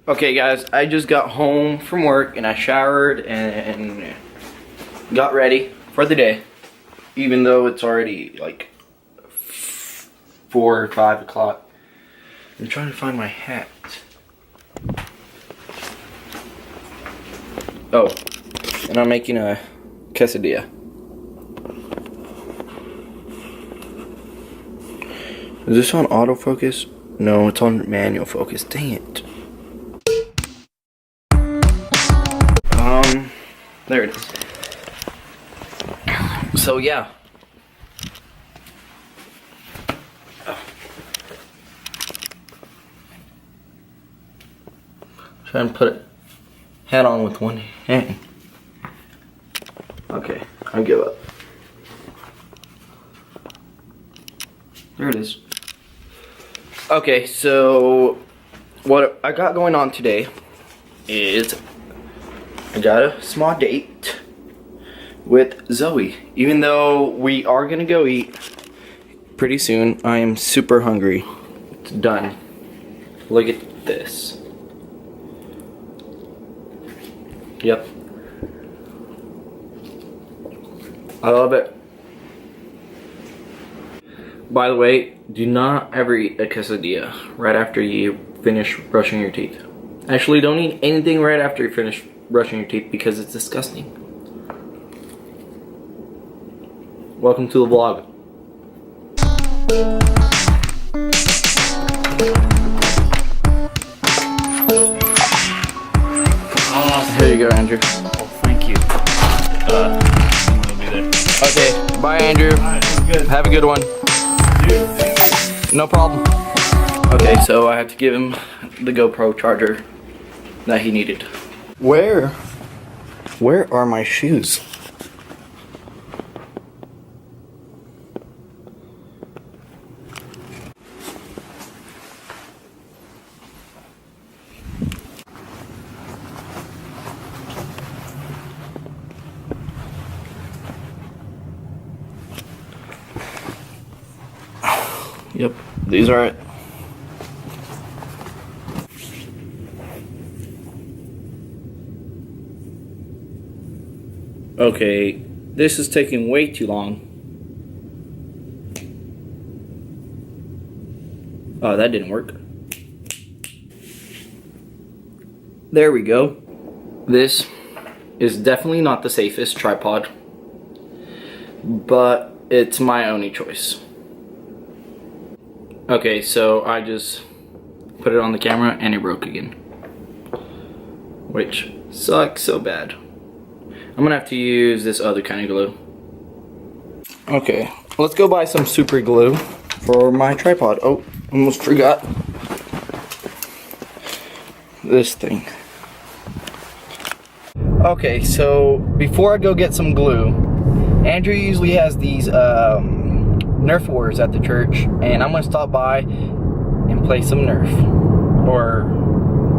Okay guys, I just got home from work and I showered and got ready for the day. Even though it's already like 4 or 5 o'clock. I'm trying to find my hat. Oh, and I'm making a quesadilla. Is this on autofocus? No, it's on manual focus. Dang it. There it is. So yeah. Trying to put a hat on with one hand. Okay, I give up. There it is. Okay, so what I got going on today is I got a small date with Zoe. Even though we are gonna go eat pretty soon, I am super hungry. It's done. Look at this. Yep. I love it. By the way, do not ever eat a quesadilla right after you finish brushing your teeth. Actually, don't eat anything right after you finish brushing your teeth because it's disgusting. Welcome to the vlog. Here you go, Andrew. Oh, thank you. I'm gonna be there. Okay, bye, Andrew. Good. Have a good one. No problem. Okay, so I have to give him the GoPro charger that he needed. Where are my shoes? Yep, these are it. Okay, this is taking way too long. Oh, that didn't work. There we go. This is definitely not the safest tripod, but it's my only choice. Okay, so I just put it on the camera and it broke again, which sucks so bad. I'm gonna have to use this other kind of glue. Okay, let's go buy some super glue for my tripod. Oh, almost forgot this thing. Okay, so before I go get some glue, Andrew usually has these Nerf Wars at the church, and I'm gonna stop by and play some Nerf, or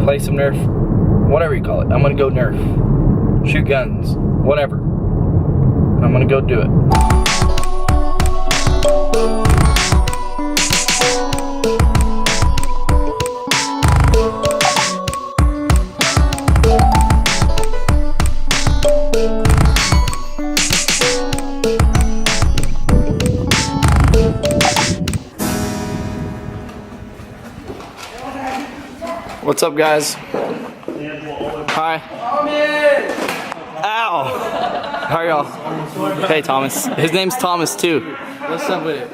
play some Nerf, whatever you call it. I'm gonna go Nerf, shoot guns, whatever. I'm gonna go do it. What's up, guys? Hi. Ow! How are y'all? Hey, Thomas. His name's Thomas, too. What's up with it?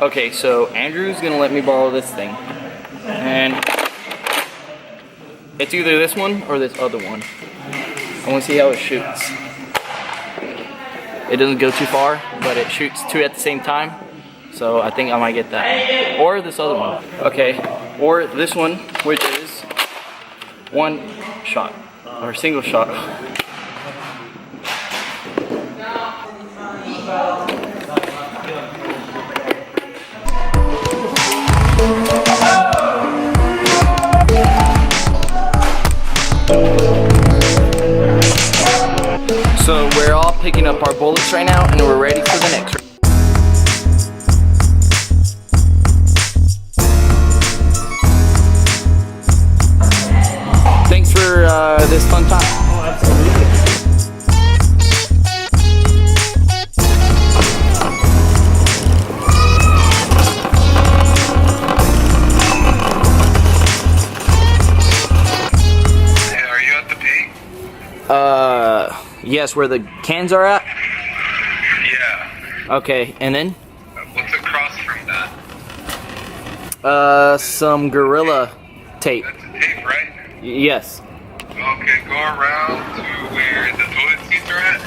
Okay, so Andrew's gonna let me borrow this thing. And it's either this one or this other one. I want to see how it shoots. It doesn't go too far, but it shoots 2 at the same time. So I think I might get that. Or this other one. Okay. Or this one, which is one shot. Or single shot. picking up our bullets right now, and we're ready for the next round. Thanks for this fun time. Oh, absolutely. Yes, where the cans are at? Yeah. Okay, and then? What's across from that? Some Gorilla tape. That's a tape, right? Yes. Okay, go around to where the toilet seats are at.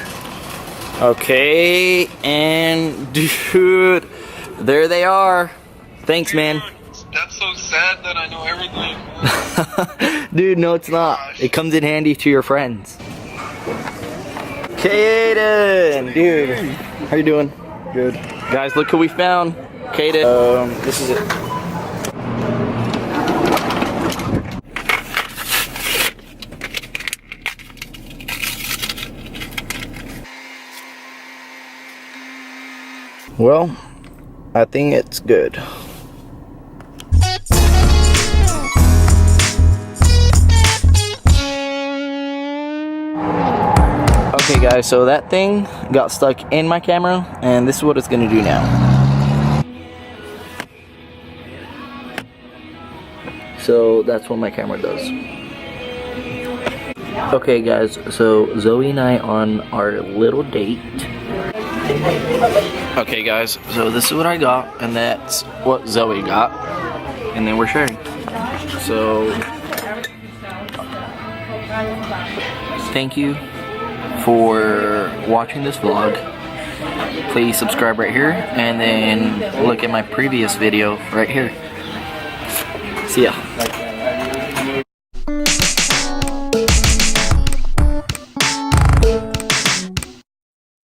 Okay, and dude, there they are. Thanks, man. That's so sad that I know everything. Dude, no it's not. It comes in handy to your friends. Kaden, dude, how you doing? Good. Guys, look who we found. Kaden. This is it. Well, I think it's good. Okay guys, so that thing got stuck in my camera, and this is what it's gonna do now. So that's what my camera does. Okay guys, so Zoe and I on our little date. Okay guys, so this is what I got, and that's what Zoe got, and then we're sharing. So, thank you for watching this vlog. Please subscribe right here, and then look at my previous video right here. See ya.